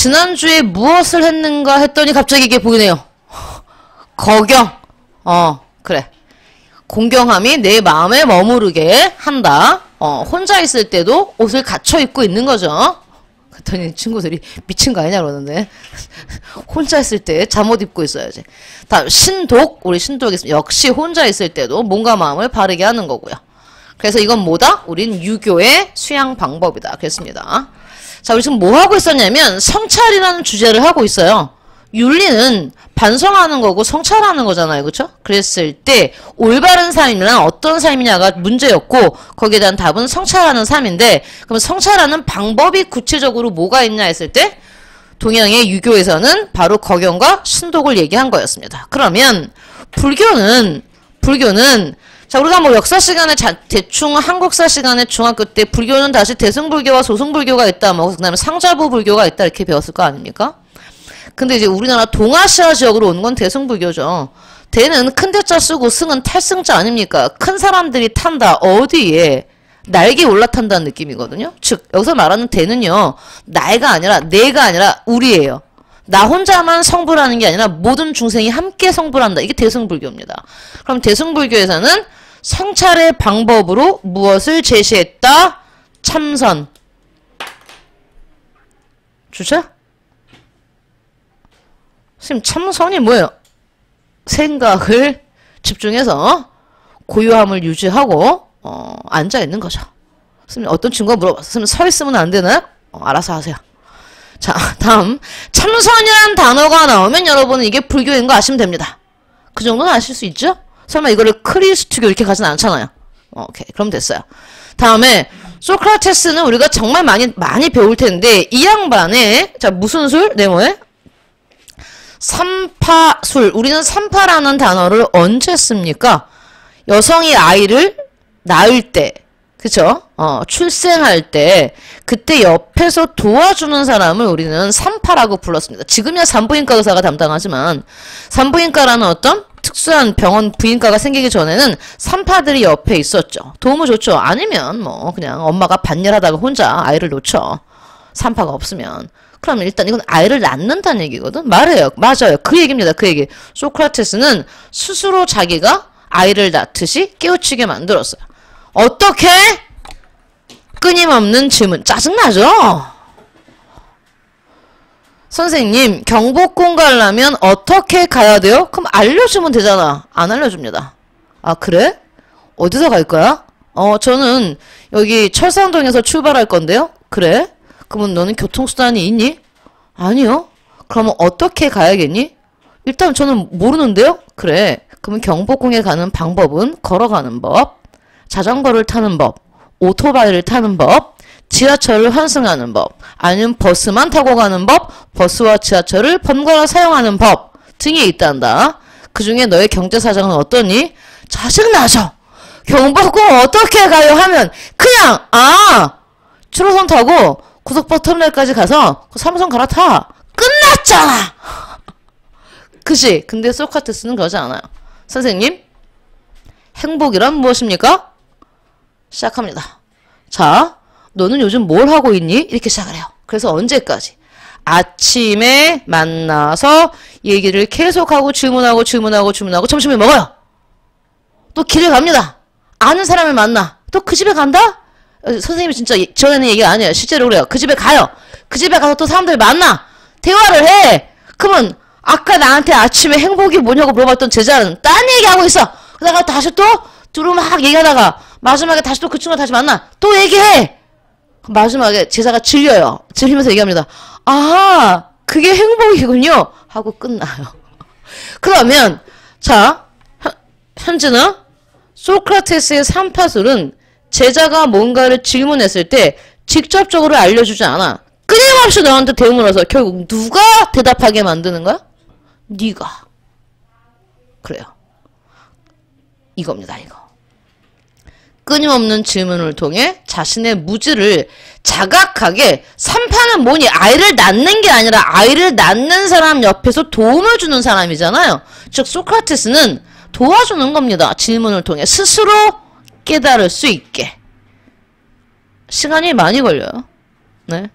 지난주에 무엇을 했는가 했더니 갑자기 이게 보이네요. 거경. 그래. 공경함이 내 마음에 머무르게 한다. 혼자 있을 때도 옷을 갖춰 입고 있는 거죠. 그랬더니 친구들이 미친 거 아니냐 그러는데 혼자 있을 때 잠옷 입고 있어야지. 다음 신독. 우리 신독이 역시 혼자 있을 때도 몸과 마음을 바르게 하는 거고요. 그래서 이건 뭐다? 우린 유교의 수양 방법이다. 그랬습니다. 자, 우리 지금 뭐 하고 있었냐면 성찰이라는 주제를 하고 있어요. 윤리는 반성하는 거고 성찰하는 거잖아요. 그쵸? 그랬을 때 올바른 삶이란 어떤 삶이냐가 문제였고 거기에 대한 답은 성찰하는 삶인데 그럼 성찰하는 방법이 구체적으로 뭐가 있냐 했을 때 동양의 유교에서는 바로 거경과 신독을 얘기한 거였습니다. 그러면 불교는 자, 우리가 뭐 역사 시간에 대충 한국사 시간에 중학교 때 불교는 다시 대승불교와 소승불교가 있다, 뭐, 그 다음에 상자부 불교가 있다, 이렇게 배웠을 거 아닙니까? 근데 이제 우리나라 동아시아 지역으로 오는 건 대승불교죠. 대는 큰 대자 쓰고 승은 탈승자 아닙니까? 큰 사람들이 탄다, 어디에? 날개 올라탄다는 느낌이거든요? 즉, 여기서 말하는 대는요, 나가 아니라, 내가 아니라, 우리예요. 나 혼자만 성불하는 게 아니라 모든 중생이 함께 성불한다. 이게 대승불교입니다. 그럼 대승불교에서는 성찰의 방법으로 무엇을 제시했다? 참선. 주자? 선생님, 참선이 뭐예요? 생각을 집중해서 고요함을 유지하고 앉아있는 거죠. 선생님, 어떤 친구가 물어봤어요. 선생님, 서 있으면 안 되나요? 알아서 하세요. 자, 다음 참선이라는 단어가 나오면 여러분은 이게 불교인 거 아시면 됩니다. 그 정도는 아실 수 있죠? 설마 이거를 크리스트교 이렇게 가진 않잖아요. 오케이, 그럼 됐어요. 다음에 소크라테스는 우리가 정말 많이 배울 텐데 이 양반의 자 무슨 술? 네모에 삼파술. 우리는 삼파라는 단어를 언제 씁니까? 여성이 아이를 낳을 때, 그쵸? 출생할 때 그때 옆에서 도와주는 사람을 우리는 산파라고 불렀습니다. 지금이야 산부인과 의사가 담당하지만 산부인과라는 어떤 특수한 병원 부인과가 생기기 전에는 산파들이 옆에 있었죠. 도움을 줬죠. 아니면 뭐 그냥 엄마가 반일하다가 혼자 아이를 놓죠. 산파가 없으면. 그러면 일단 이건 아이를 낳는다는 얘기거든. 말해요. 맞아요. 그 얘기입니다. 그 얘기. 소크라테스는 스스로 자기가 아이를 낳듯이 깨우치게 만들었어요. 어떻게? 끊임없는 질문. 짜증나죠? 선생님, 경복궁 가려면 어떻게 가야 돼요? 그럼 알려주면 되잖아. 안 알려줍니다. 아, 그래? 어디서 갈 거야? 저는 여기 철산동에서 출발할 건데요. 그래? 그러면 너는 교통수단이 있니? 아니요. 그러면 어떻게 가야겠니? 일단 저는 모르는데요. 그래. 그러면 경복궁에 가는 방법은 걸어가는 법, 자전거를 타는 법, 오토바이를 타는 법, 지하철을 환승하는 법, 아니면 버스만 타고 가는 법, 버스와 지하철을 번갈아 사용하는 법 등이 있단다. 그 중에 너의 경제사정은 어떠니? 짜증나죠? 경복궁 어떻게 가요? 하면 그냥 7호선 타고 고속버터널까지 가서 그 3호선 갈아타. 끝났잖아! 그치? 근데 소크라테스는 그러지 않아요. 선생님, 행복이란 무엇입니까? 시작합니다. 자, 너는 요즘 뭘 하고 있니? 이렇게 시작을 해요. 그래서 언제까지? 아침에 만나서 얘기를 계속하고 질문하고 점심을 먹어요. 또 길을 갑니다. 아는 사람을 만나. 또 그 집에 간다? 선생님이 진짜 전에는 얘기 아니에요. 실제로 그래요. 그 집에 가요. 그 집에 가서 또 사람들 만나. 대화를 해. 그러면 아까 나한테 아침에 행복이 뭐냐고 물어봤던 제자는 딴 얘기하고 있어. 그러다가 다시 또 둘이 막 얘기하다가 마지막에 다시 또 그 친구가 다시 만나. 또 얘기해. 마지막에 제자가 질려요. 질리면서 얘기합니다. 아, 그게 행복이군요. 하고 끝나요. 그러면 자, 현진아, 소크라테스의 삼파술은 제자가 뭔가를 질문했을 때 직접적으로 알려주지 않아. 끊임없이 너한테 대응을 해서 결국 누가 대답하게 만드는 거야? 네가. 그래요. 이겁니다, 이거. 끊임없는 질문을 통해 자신의 무지를 자각하게 삼파는 뭐니? 아이를 낳는 게 아니라 아이를 낳는 사람 옆에서 도움을 주는 사람이잖아요. 즉 소크라테스는 도와주는 겁니다. 질문을 통해 스스로 깨달을 수 있게. 시간이 많이 걸려요. 네.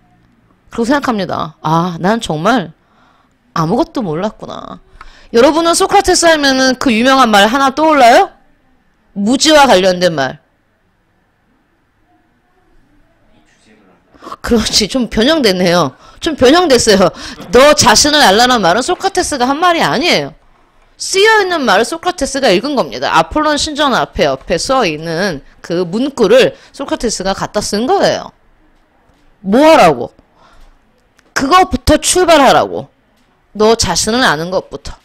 그렇게 생각합니다. 아, 난 정말 아무것도 몰랐구나. 여러분은 소크라테스 하면은 그 유명한 말 하나 떠올라요? 무지와 관련된 말. 그렇지. 좀 변형됐네요. 좀 변형됐어요. 너 자신을 알라는 말은 소크라테스가 한 말이 아니에요. 쓰여있는 말을 소크라테스가 읽은 겁니다. 아폴론 신전 앞에 옆에 써있는 그 문구를 소크라테스가 갖다 쓴 거예요. 뭐 하라고? 그것부터 출발하라고. 너 자신을 아는 것부터.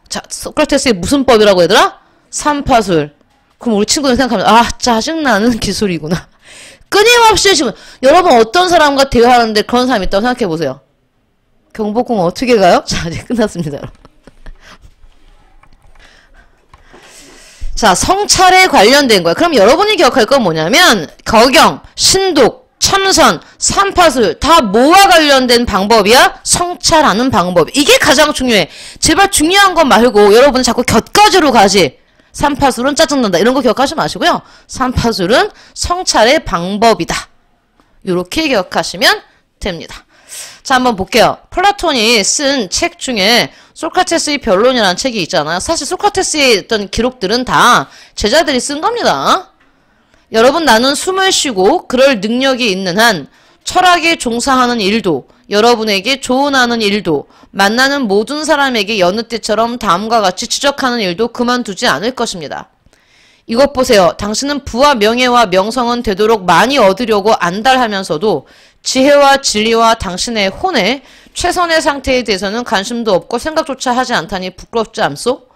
자, 소크라테스의 무슨 법이라고 얘들아? 삼파술. 그럼 우리 친구는 생각하면 아, 짜증나는 기술이구나. 끊임없이 지금 여러분 어떤 사람과 대화하는데 그런 사람이 있다고 생각해보세요. 경복궁 어떻게 가요? 자, 이제 끝났습니다. 자, 성찰에 관련된 거예요. 그럼 여러분이 기억할 건 뭐냐면 거경, 신독, 참선, 삼파술 다 뭐와 관련된 방법이야? 성찰하는 방법. 이게 가장 중요해. 제발 중요한 것 말고 여러분 자꾸 곁가지로 가지. 삼파술은 짜증난다. 이런 거 기억하지 마시고요. 삼파술은 성찰의 방법이다. 이렇게 기억하시면 됩니다. 자, 한번 볼게요. 플라톤이 쓴 책 중에 소크라테스의 변론이라는 책이 있잖아요. 사실 소크라테스의 어떤 기록들은 다 제자들이 쓴 겁니다. 여러분, 나는 숨을 쉬고 그럴 능력이 있는 한 철학에 종사하는 일도 여러분에게 조언하는 일도 만나는 모든 사람에게 여느 때처럼 다음과 같이 지적하는 일도 그만두지 않을 것입니다. 이것 보세요. 당신은 부와 명예와 명성은 되도록 많이 얻으려고 안달하면서도 지혜와 진리와 당신의 혼의 최선의 상태에 대해서는 관심도 없고 생각조차 하지 않다니 부끄럽지 않소?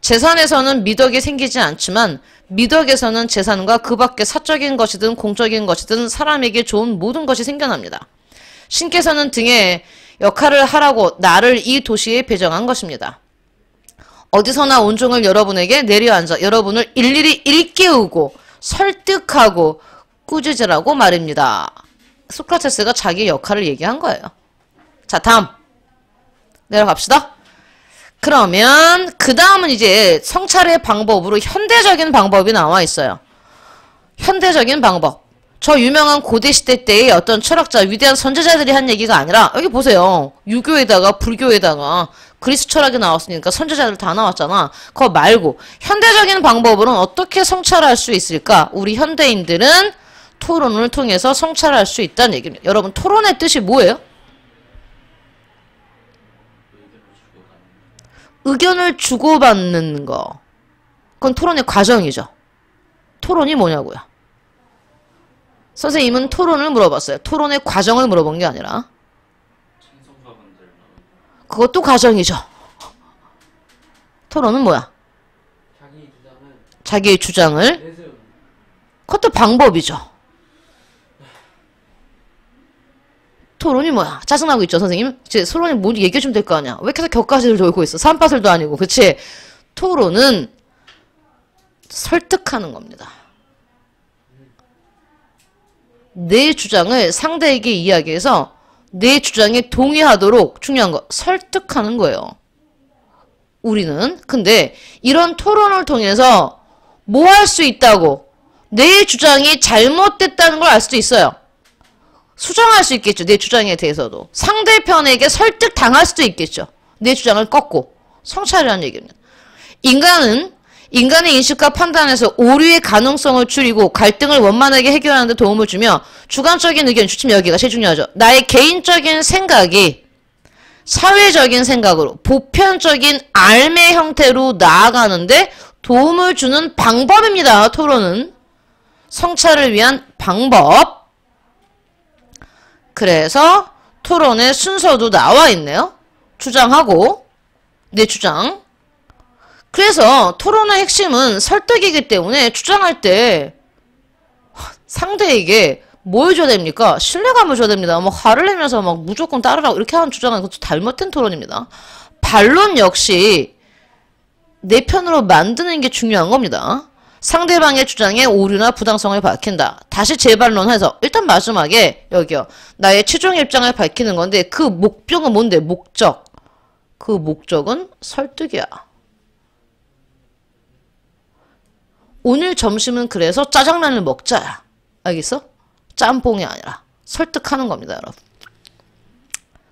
재산에서는 미덕이 생기지 않지만 미덕에서는 재산과 그 밖의 사적인 것이든 공적인 것이든 사람에게 좋은 모든 것이 생겨납니다. 신께서는 등에 역할을 하라고 나를 이 도시에 배정한 것입니다. 어디서나 온종을 여러분에게 내려앉아 여러분을 일일이 일깨우고 설득하고 꾸짖으라고 말입니다. 소크라테스가 자기 역할을 얘기한 거예요. 자, 다음 내려갑시다. 그러면 그 다음은 이제 성찰의 방법으로 현대적인 방법이 나와 있어요. 현대적인 방법. 저 유명한 고대시대 때의 어떤 철학자, 위대한 선제자들이 한 얘기가 아니라 여기 보세요. 유교에다가 불교에다가 그리스 철학이 나왔으니까 선제자들 다 나왔잖아. 그거 말고 현대적인 방법으로는 어떻게 성찰할 수 있을까? 우리 현대인들은 토론을 통해서 성찰할 수 있다는 얘기입니다. 여러분, 토론의 뜻이 뭐예요? 의견을 주고받는 거. 그건 토론의 과정이죠. 토론이 뭐냐고요? 선생님은 토론을 물어봤어요. 토론의 과정을 물어본 게 아니라. 그것도 과정이죠. 토론은 뭐야? 자기의 주장을. 그것도 방법이죠. 토론이 뭐야? 짜증나고 있죠, 선생님? 이제 토론이 뭐 얘기해주면 될 거 아니야? 왜 계속 격가지를 돌고 있어? 삼파술도 아니고, 그치? 토론은 설득하는 겁니다. 내 주장을 상대에게 이야기해서 내 주장에 동의하도록 중요한 거, 설득하는 거예요. 우리는. 근데 이런 토론을 통해서 뭐 할 수 있다고? 내 주장이 잘못됐다는 걸 알 수도 있어요. 수정할 수 있겠죠. 내 주장에 대해서도. 상대편에게 설득당할 수도 있겠죠. 내 주장을 꺾고. 성찰이라는 얘기입니다. 인간의 인식과 판단에서 오류의 가능성을 줄이고 갈등을 원만하게 해결하는 데 도움을 주며 주관적인 의견, 주침 여기가 제일 중요하죠. 나의 개인적인 생각이 사회적인 생각으로 보편적인 삶의 형태로 나아가는데 도움을 주는 방법입니다. 토론은. 성찰을 위한 방법. 그래서 토론의 순서도 나와 있네요. 주장하고 내 주장. 그래서 토론의 핵심은 설득이기 때문에 주장할 때 상대에게 뭐 해줘야 됩니까? 신뢰감을 줘야 됩니다. 막 화를 내면서 막 무조건 따르라고 이렇게 하는 주장은 그것도 잘못된 토론입니다. 반론 역시 내 편으로 만드는 게 중요한 겁니다. 상대방의 주장에 오류나 부당성을 밝힌다. 다시 재반론해서 일단 마지막에 여기요. 나의 최종 입장을 밝히는 건데 그 목적은 뭔데? 목적. 그 목적은 설득이야. 오늘 점심은 그래서 짜장면을 먹자야. 알겠어? 짬뽕이 아니라 설득하는 겁니다, 여러분.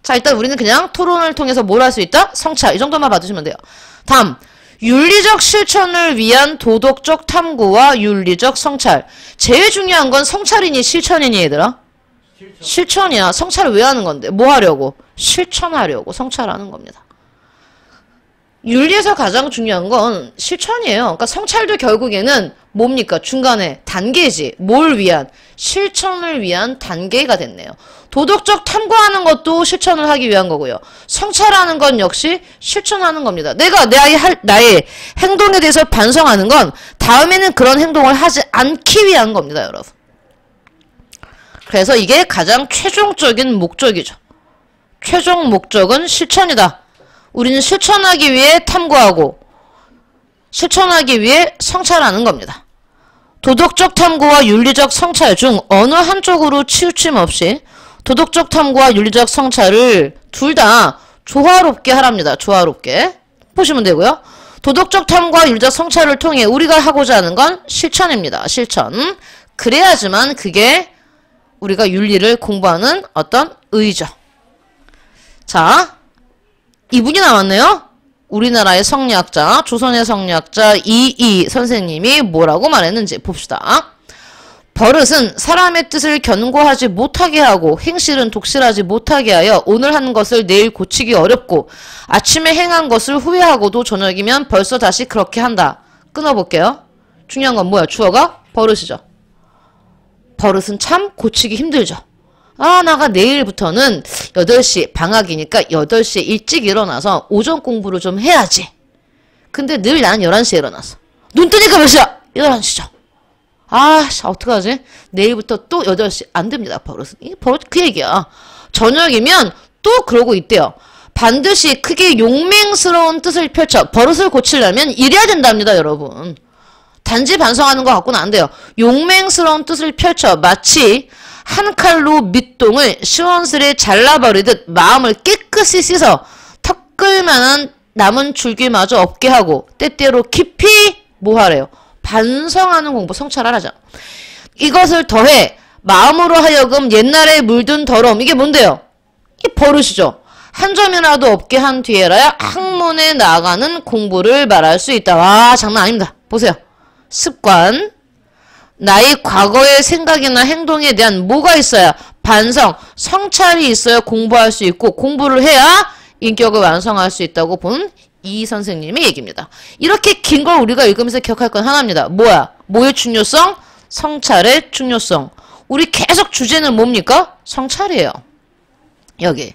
자, 일단 우리는 그냥 토론을 통해서 뭘 할 수 있다? 성찰. 이 정도만 받으시면 돼요. 다음, 윤리적 실천을 위한 도덕적 탐구와 윤리적 성찰. 제일 중요한 건 성찰이니 실천이니 얘들아? 실천이야. 성찰을 왜 하는 건데? 뭐 하려고? 실천하려고 성찰하는 겁니다. 윤리에서 가장 중요한 건 실천이에요. 그러니까 성찰도 결국에는 뭡니까? 중간에 단계지. 뭘 위한? 실천을 위한 단계가 됐네요. 도덕적 탐구하는 것도 실천을 하기 위한 거고요. 성찰하는 건 역시 실천하는 겁니다. 내가 나의 행동에 대해서 반성하는 건 다음에는 그런 행동을 하지 않기 위한 겁니다, 여러분. 그래서 이게 가장 최종적인 목적이죠. 최종 목적은 실천이다. 우리는 실천하기 위해 탐구하고 실천하기 위해 성찰하는 겁니다. 도덕적 탐구와 윤리적 성찰 중 어느 한쪽으로 치우침 없이 도덕적 탐구와 윤리적 성찰을 둘 다 조화롭게 하랍니다. 조화롭게. 보시면 되고요. 도덕적 탐구와 윤리적 성찰을 통해 우리가 하고자 하는 건 실천입니다. 실천. 그래야지만 그게 우리가 윤리를 공부하는 어떤 의의죠. 자, 이분이 나왔네요. 우리나라의 성리학자, 조선의 성리학자 이이 선생님이 뭐라고 말했는지 봅시다. 버릇은 사람의 뜻을 견고하지 못하게 하고 행실은 독실하지 못하게 하여 오늘 한 것을 내일 고치기 어렵고 아침에 행한 것을 후회하고도 저녁이면 벌써 다시 그렇게 한다. 끊어볼게요. 중요한 건 뭐야? 주어가 버릇이죠. 버릇은 참 고치기 힘들죠. 아, 나가 내일부터는 8시 방학이니까 8시에 일찍 일어나서 오전 공부를 좀 해야지. 근데 늘 난 11시에 일어났어. 눈 뜨니까 몇 시야? 11시죠. 아, 어떡하지? 내일부터 또 8시. 안 됩니다, 버릇은. 이게 버릇 그 얘기야. 저녁이면 또 그러고 있대요. 반드시 크게 용맹스러운 뜻을 펼쳐 버릇을 고치려면 이래야 된답니다, 여러분. 단지 반성하는 거 갖고는 안 돼요. 용맹스러운 뜻을 펼쳐 마치 한 칼로 밑동을 시원스레 잘라버리듯 마음을 깨끗이 씻어 턱끌만한 남은 줄기마저 없게 하고 때때로 깊이 뭐 하래요? 반성하는 공부, 성찰하라죠. 이것을 더해 마음으로 하여금 옛날에 물든 더러움. 이게 뭔데요? 이게 버릇이죠. 한 점이라도 없게 한 뒤에라야 학문에 나가는 공부를 말할 수 있다. 와, 장난 아닙니다. 보세요. 습관. 나의 과거의 생각이나 행동에 대한 뭐가 있어야? 반성, 성찰이 있어야 공부할 수 있고 공부를 해야 인격을 완성할 수 있다고 본 이 선생님의 얘기입니다. 이렇게 긴 걸 우리가 읽으면서 기억할 건 하나입니다. 뭐야? 뭐의 중요성? 성찰의 중요성. 우리 계속 주제는 뭡니까? 성찰이에요. 여기.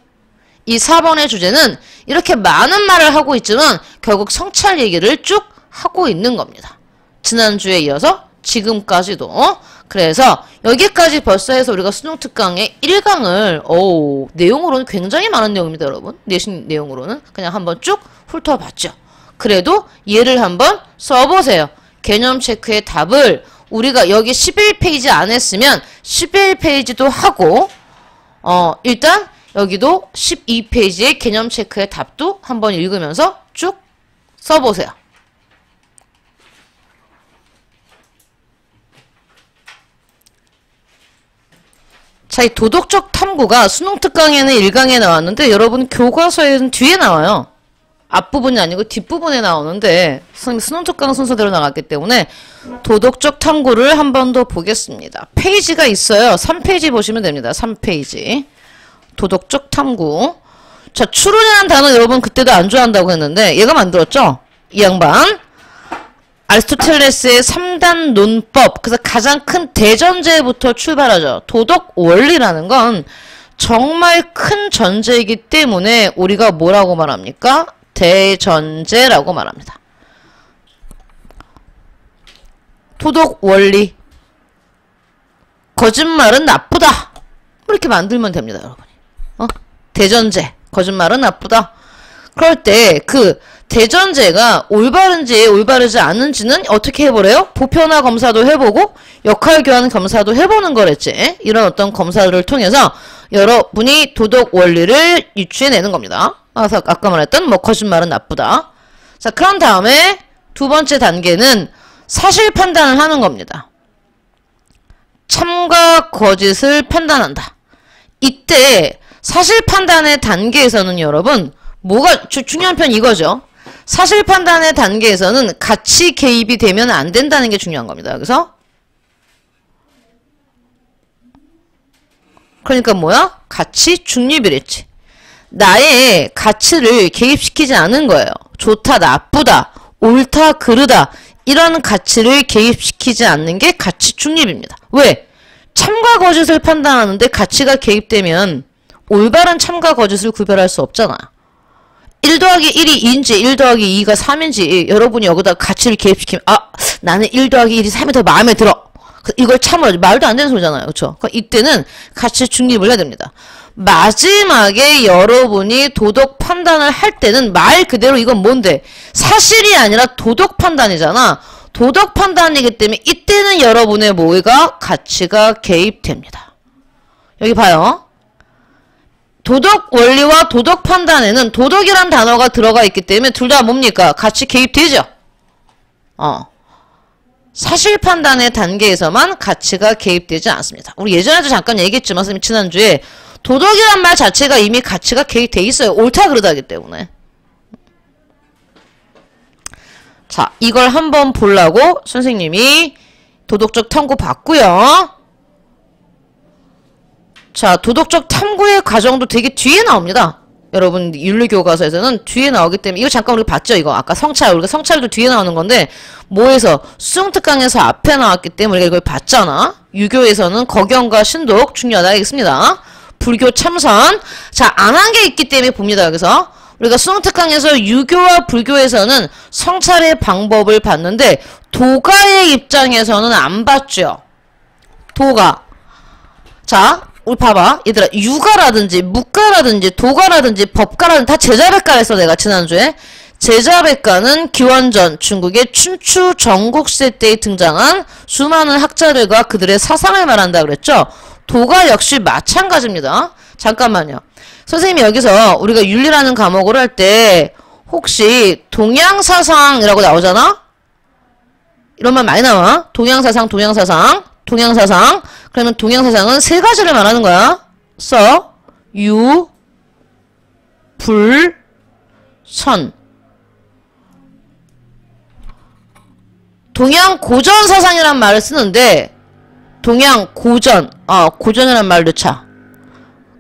이 4번의 주제는 이렇게 많은 말을 하고 있지만 결국 성찰 얘기를 쭉 하고 있는 겁니다. 지난주에 이어서 지금까지도. 그래서 여기까지 벌써 해서 우리가 수능특강의 1강을 내용으로는 굉장히 많은 내용입니다, 여러분. 내신 내용으로는 그냥 한번 쭉 훑어봤죠. 그래도 얘를 한번 써보세요. 개념 체크의 답을 우리가 여기 11페이지 안 했으면 11페이지도 하고 일단 여기도 12페이지의 개념 체크의 답도 한번 읽으면서 쭉 써보세요. 자, 이 도덕적 탐구가 수능특강에는 1강에 나왔는데 여러분 교과서에는 뒤에 나와요. 앞부분이 아니고 뒷부분에 나오는데 수능특강 순서대로 나갔기 때문에 도덕적 탐구를 한 번 더 보겠습니다. 페이지가 있어요. 3페이지 보시면 됩니다. 3페이지. 도덕적 탐구. 자, 추론이라는 단어 여러분 그때도 안 좋아한다고 했는데 얘가 만들었죠? 이 양반. 아리스토텔레스의 3단 논법. 그래서 가장 큰 대전제부터 출발하죠. 도덕 원리라는 건 정말 큰 전제이기 때문에 우리가 뭐라고 말합니까? 대전제라고 말합니다. 도덕 원리. 거짓말은 나쁘다. 이렇게 만들면 됩니다, 여러분이. 대전제. 거짓말은 나쁘다. 그럴 때 그 대전제가 올바른지 올바르지 않은지는 어떻게 해보래요? 보편화 검사도 해보고 역할 교환 검사도 해보는 거랬지. 이런 어떤 검사를 통해서 여러분이 도덕 원리를 유추해내는 겁니다. 그래서 아까 말했던 거짓말은 나쁘다. 자, 그런 다음에 두 번째 단계는 사실 판단을 하는 겁니다. 참과 거짓을 판단한다. 이때 사실 판단의 단계에서는 여러분 뭐가 중요한 편 이거죠. 사실 판단의 단계에서는 가치 개입이 되면 안 된다는 게 중요한 겁니다. 그래서 그러니까 뭐야? 가치 중립이랬지. 나의 가치를 개입시키지 않은 거예요. 좋다, 나쁘다, 옳다, 그르다 이런 가치를 개입시키지 않는 게 가치 중립입니다. 왜? 참과 거짓을 판단하는데 가치가 개입되면 올바른 참과 거짓을 구별할 수 없잖아. 1 더하기 1이 2인지 1 더하기 2가 3인지 여러분이 여기다 가치를 개입시키면 나는 1 더하기 1이 3이 더 마음에 들어. 이걸 참으라지. 말도 안 되는 소리잖아요. 그쵸? 이때는 가치 중립을 해야 됩니다. 마지막에 여러분이 도덕 판단을 할 때는 말 그대로 이건 뭔데? 사실이 아니라 도덕 판단이잖아. 도덕 판단이기 때문에 이때는 여러분의 뭐가 가치가 개입됩니다. 여기 봐요. 도덕 원리와 도덕 판단에는 도덕이란 단어가 들어가 있기 때문에 둘 다 뭡니까? 가치 개입되죠? 사실 판단의 단계에서만 가치가 개입되지 않습니다. 우리 예전에도 잠깐 얘기했지만 선생님 지난주에 도덕이란 말 자체가 이미 가치가 개입돼 있어요. 옳다 그르다 하기 때문에. 자, 이걸 한번 보려고 선생님이 도덕적 탐구 봤고요. 자, 도덕적 탐구의 과정도 되게 뒤에 나옵니다. 여러분 윤리교과서에서는 뒤에 나오기 때문에 이거 잠깐 우리가 봤죠. 이거 아까 성찰, 우리가 성찰도 뒤에 나오는 건데 뭐에서 수능특강에서 앞에 나왔기 때문에 우리가 이걸 봤잖아. 유교에서는 거경과 신독 중요하다 알겠습니다. 불교 참선. 자, 안 한 게 있기 때문에 봅니다. 여기서 우리가 수능특강에서 유교와 불교에서는 성찰의 방법을 봤는데 도가의 입장에서는 안 봤죠. 도가. 자, 우리 봐봐. 얘들아, 유가라든지 묵가라든지 도가라든지 법가라든지 다 제자백가를 했어 내가 지난주에. 제자백가는 기원전 중국의 춘추 전국시대 때에 등장한 수많은 학자들과 그들의 사상을 말한다 그랬죠. 도가 역시 마찬가지입니다. 잠깐만요. 선생님이 여기서 우리가 윤리라는 과목을 할 때 혹시 동양사상이라고 나오잖아? 이런 말 많이 나와. 동양사상, 동양사상, 동양사상. 그러면 동양사상은 세 가지를 말하는 거야. 유, 불, 선. 동양 고전사상이란 말을 쓰는데 동양 고전, 고전이란 말 넣자.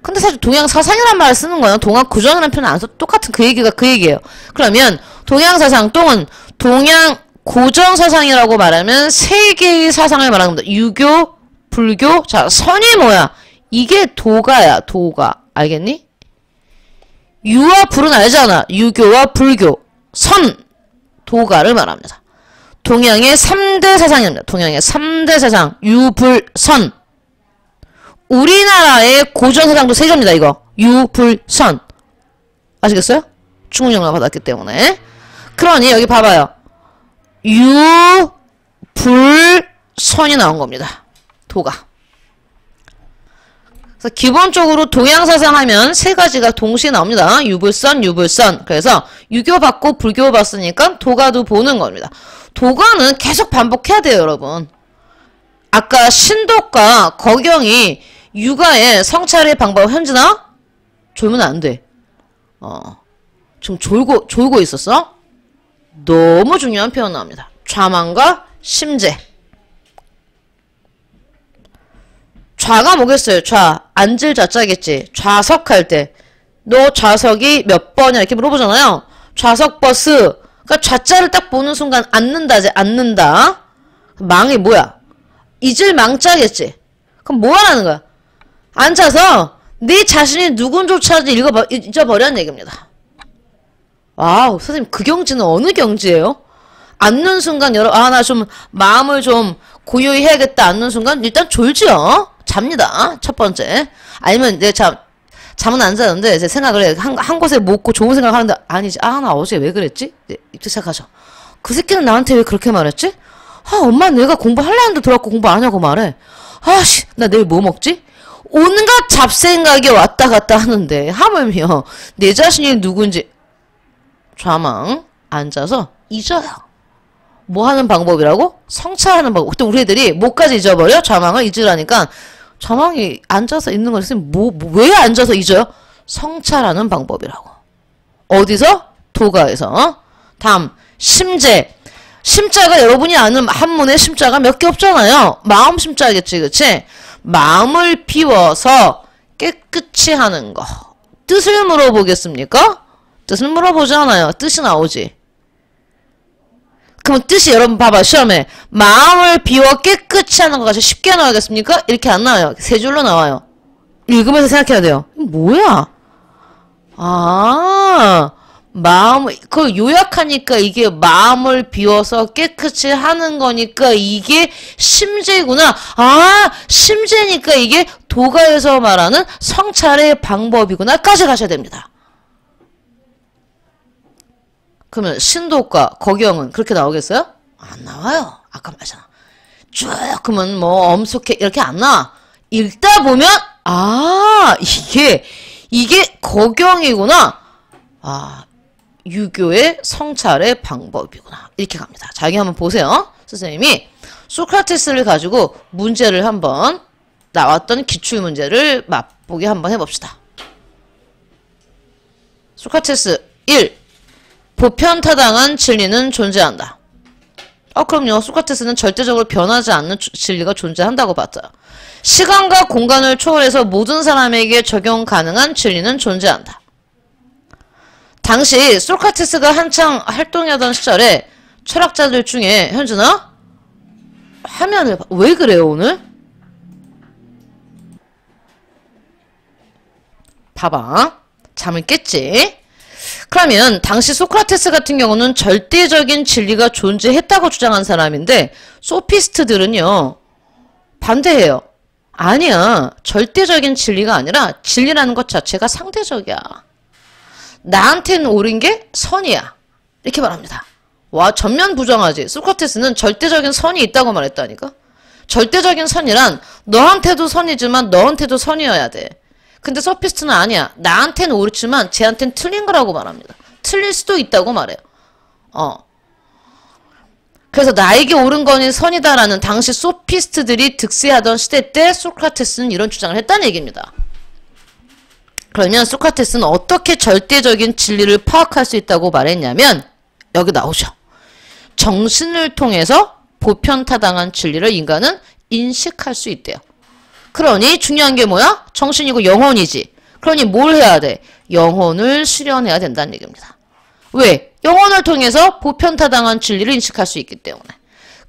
근데 사실 동양 사상이란 말을 쓰는 거야. 동양 고전이라는 표현 안 써. 똑같은 그 얘기가 그 얘기예요. 그러면 동양 사상 또는 동양 고전 사상이라고 말하면 세 개의 사상을 말하는 겁니다. 유교, 불교, 자, 선이 뭐야? 이게 도가야, 도가. 알겠니? 유와 불은 알잖아. 유교와 불교. 선, 도가를 말합니다. 동양의 3대 사상입니다. 동양의 3대 사상. 유, 불, 선. 우리나라의 고전 사상도 세 개입니다. 이거. 유, 불, 선. 아시겠어요? 중국 영화 받았기 때문에. 그러니 여기 봐봐요. 유, 불, 선이 나온 겁니다. 도가. 그래서 기본적으로 동양사상 하면 세 가지가 동시에 나옵니다. 유불선, 유불선. 그래서 유교 받고 불교 받으니까 도가도 보는 겁니다. 도가는 계속 반복해야 돼요, 여러분. 아까 신독과 거경이 육아의 성찰의 방법 현진아? 졸면 안 돼. 지금 졸고 있었어? 너무 중요한 표현 나옵니다. 좌망과 심재. 좌가 뭐겠어요? 좌. 앉을 좌자겠지. 좌석할 때. 너 좌석이 몇 번이야? 이렇게 물어보잖아요. 좌석 버스. 그러니까 좌자를 딱 보는 순간 앉는다지. 앉는다. 망이 뭐야? 잊을 망자겠지. 그럼 뭐 하라는 거야? 앉아서 네 자신이 누군조차도 잊어버리는 얘기입니다. 와우, 선생님 그 경지는 어느 경지예요? 앉는 순간 나 좀 마음을 좀 고요히 해야겠다. 앉는 순간 일단 졸지요. 잡니다. 첫 번째. 아니면 잠은 안 자는데 제 생각을 해. 한 곳에 묻고 좋은 생각을 하는데 아니지. 나 어제 왜 그랬지? 이때 생각하죠. 그 새끼는 나한테 왜 그렇게 말했지? 엄마 내가 공부하려는데 들어왔고 공부 안 하냐고 말해. 나 내일 뭐 먹지? 온갖 잡생각이 왔다 갔다 하는데 하물며 내 자신이 누군지 좌망 앉아서 잊어요. 뭐 하는 방법이라고? 성찰하는 방법. 그때 우리 애들이 뭐까지 잊어버려? 좌망을 잊으라니까 자망이 앉아서 있는 거 선생님 왜 앉아서 잊어요? 성찰하는 방법이라고. 어디서? 도가에서. 다음 심재. 심자가 여러분이 아는 한문에 심자가 몇 개 없잖아요. 마음 심자겠지, 그치? 마음을 비워서 깨끗이 하는 거. 뜻을 물어보겠습니까? 뜻을 물어보지 않아요. 뜻이 나오지. 그럼 뜻이 여러분 봐봐 시험에 마음을 비워 깨끗이 하는 거 같이 쉽게 나오겠습니까? 이렇게 안 나와요. 세 줄로 나와요. 읽으면서 생각해야 돼요. 뭐야? 아, 그걸 요약하니까 이게 마음을 비워서 깨끗이 하는 거니까 이게 심재구나. 아, 심재니까 이게 도가에서 말하는 성찰의 방법이구나까지 가셔야 됩니다. 그러면 신도과 거경은 그렇게 나오겠어요? 안 나와요. 아까 말했잖아. 쭉 그러면 뭐 엄숙해 이렇게 안 나와. 읽다 보면 아 이게 거경이구나. 아 유교의 성찰의 방법이구나. 이렇게 갑니다. 자 여기 한번 보세요. 선생님이 소크라테스를 가지고 문제를 한번 나왔던 기출문제를 맛보기 한번 해봅시다. 소크라테스 1. 보편타당한 진리는 존재한다. 그럼요. 소크라테스는 절대적으로 변하지 않는 진리가 존재한다고 봤어요. 시간과 공간을 초월해서 모든 사람에게 적용 가능한 진리는 존재한다. 당시 소크라테스가 한창 활동하던 시절에 철학자들 중에 현준아? 화면을 왜 그래요 오늘? 봐봐. 잠을 깼지? 그러면 당시 소크라테스 같은 경우는 절대적인 진리가 존재했다고 주장한 사람인데 소피스트들은요 반대해요. 아니야. 절대적인 진리가 아니라 진리라는 것 자체가 상대적이야. 나한테는 옳은 게 선이야. 이렇게 말합니다. 와 전면 부정하지. 소크라테스는 절대적인 선이 있다고 말했다니까. 절대적인 선이란 너한테도 선이지만 너한테도 선이어야 돼. 근데 소피스트는 아니야. 나한테는 옳지만 쟤한테는 틀린 거라고 말합니다. 틀릴 수도 있다고 말해요. 그래서 나에게 옳은 거니 선이다라는 당시 소피스트들이 득세하던 시대 때 소크라테스는 이런 주장을 했다는 얘기입니다. 그러면 소크라테스는 어떻게 절대적인 진리를 파악할 수 있다고 말했냐면 여기 나오죠. 정신을 통해서 보편타당한 진리를 인간은 인식할 수 있대요. 그러니 중요한 게 뭐야? 정신이고 영혼이지. 그러니 뭘 해야 돼? 영혼을 수련해야 된다는 얘기입니다. 왜? 영혼을 통해서 보편타당한 진리를 인식할 수 있기 때문에.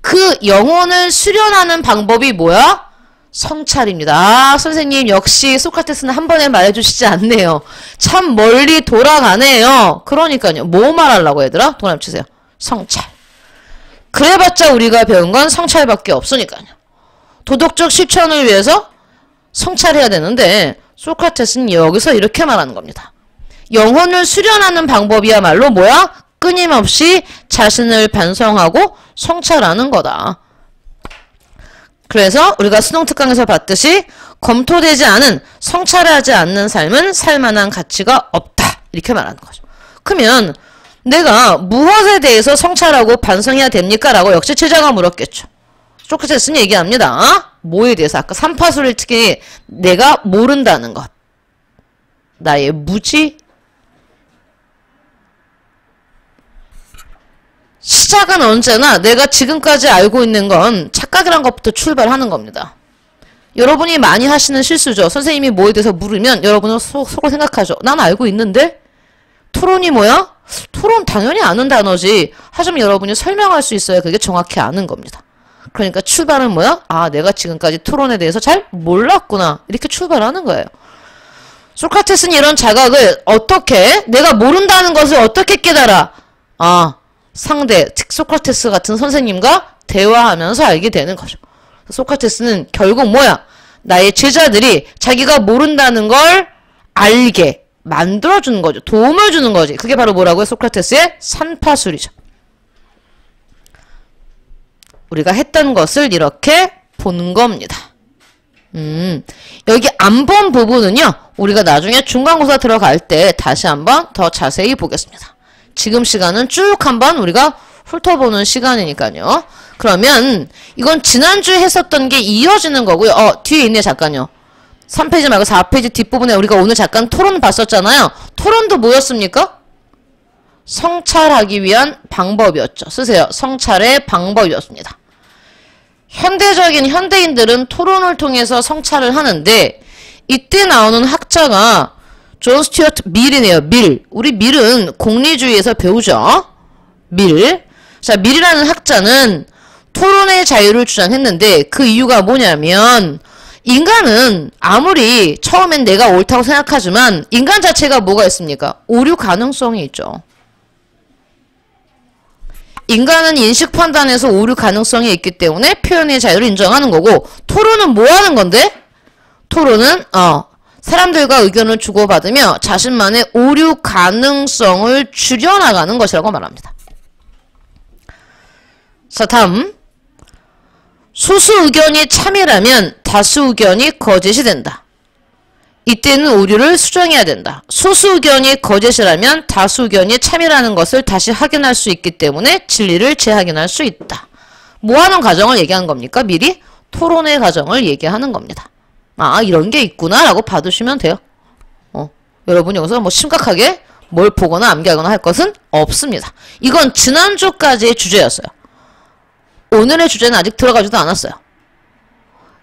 그 영혼을 수련하는 방법이 뭐야? 성찰입니다. 아, 선생님 역시 소크라테스는 한 번에 말해주시지 않네요. 참 멀리 돌아가네요. 그러니까요. 뭐 말하려고 얘들아? 동그라미 치세요. 성찰. 그래봤자 우리가 배운 건 성찰밖에 없으니까요. 도덕적 실천을 위해서 성찰해야 되는데 소크라테스는 여기서 이렇게 말하는 겁니다. 영혼을 수련하는 방법이야말로 뭐야? 끊임없이 자신을 반성하고 성찰하는 거다. 그래서 우리가 수능특강에서 봤듯이 검토되지 않은 성찰하지 않는 삶은 살만한 가치가 없다. 이렇게 말하는 거죠. 그러면 내가 무엇에 대해서 성찰하고 반성해야 됩니까? 라고 역시 제자가 물었겠죠. 소크라테스는 얘기합니다. 뭐에 대해서? 아까 삼파수를 특히 내가 모른다는 것. 나의 무지. 시작은 언제나 내가 지금까지 알고 있는 건 착각이란 것부터 출발하는 겁니다. 여러분이 많이 하시는 실수죠. 선생님이 뭐에 대해서 물으면 여러분은 속으로 생각하죠. 난 알고 있는데? 토론이 뭐야? 토론 당연히 아는 단어지. 하지만 여러분이 설명할 수 있어야 그게 정확히 아는 겁니다. 그러니까 출발은 뭐야? 아, 내가 지금까지 토론에 대해서 잘 몰랐구나. 이렇게 출발하는 거예요. 소크라테스는 이런 자각을 어떻게, 내가 모른다는 것을 어떻게 깨달아? 아, 상대, 즉 소크라테스 같은 선생님과 대화하면서 알게 되는 거죠. 소크라테스는 결국 뭐야? 나의 제자들이 자기가 모른다는 걸 알게 만들어주는 거죠. 도움을 주는 거지. 그게 바로 뭐라고요? 소크라테스의 산파술이죠. 우리가 했던 것을 이렇게 보는 겁니다. 여기 안 본 부분은요. 우리가 나중에 중간고사 들어갈 때 다시 한번 더 자세히 보겠습니다. 지금 시간은 쭉 한번 우리가 훑어보는 시간이니까요. 그러면 이건 지난주에 했었던 게 이어지는 거고요. 뒤에 있네 잠깐요. 3페이지 말고 4페이지 뒷부분에 우리가 오늘 잠깐 토론 봤었잖아요. 토론도 뭐였습니까? 성찰하기 위한 방법이었죠. 쓰세요. 성찰의 방법이었습니다. 현대적인 현대인들은 토론을 통해서 성찰을 하는데 이때 나오는 학자가 존 스튜어트 밀이네요. 밀. 우리 밀은 공리주의에서 배우죠. 밀. 자, 밀이라는 학자는 토론의 자유를 주장했는데 그 이유가 뭐냐면 인간은 아무리 처음엔 내가 옳다고 생각하지만 인간 자체가 뭐가 있습니까? 오류 가능성이 있죠. 인간은 인식 판단에서 오류 가능성이 있기 때문에 표현의 자유를 인정하는 거고 토론은 뭐 하는 건데? 토론은 사람들과 의견을 주고받으며 자신만의 오류 가능성을 줄여나가는 것이라고 말합니다. 자, 다음. 소수 의견이 참이라면 다수 의견이 거짓이 된다. 이때는 오류를 수정해야 된다. 소수 의견이 거짓이라면 다수 의견이 참이라는 것을 다시 확인할 수 있기 때문에 진리를 재확인할 수 있다. 뭐 하는 과정을 얘기하는 겁니까? 미리 토론의 과정을 얘기하는 겁니다. 이런 게 있구나 라고 봐두시면 돼요. 여러분 여기서 뭐 심각하게 뭘 보거나 암기하거나 할 것은 없습니다. 이건 지난주까지의 주제였어요. 오늘의 주제는 아직 들어가지도 않았어요.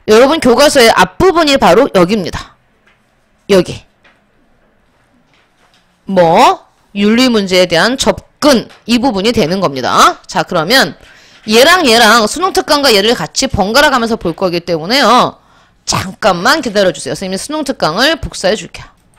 여러분 교과서의 앞부분이 바로 여기입니다. 여기. 윤리 문제에 대한 접근 이 부분이 되는 겁니다. 자, 그러면 얘랑 수능 특강과 얘를 같이 번갈아 가면서 볼 거기 때문에요. 잠깐만 기다려주세요. 선생님이 수능 특강을 복사해 줄게요.